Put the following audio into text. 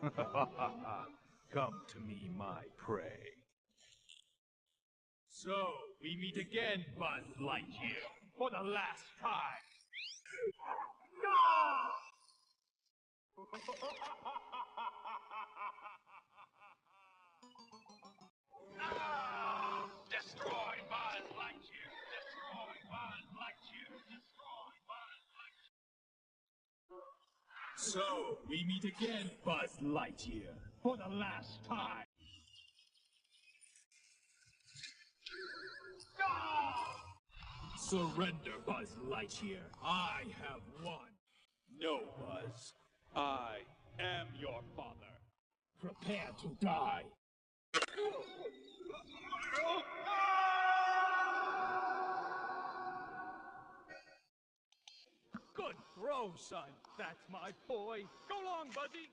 Come to me, my prey. So, we meet again, Buzz Lightyear, for the last time. Destroy Buzz Lightyear! Destroy Buzz Lightyear! Destroy Buzz Lightyear! So, we meet again, Buzz Lightyear, for the last time. Surrender, Buzz Lightyear. I have won. No, Buzz. I am your father. Prepare to die. Good throw, son. That's my boy. Go long, Buzzy.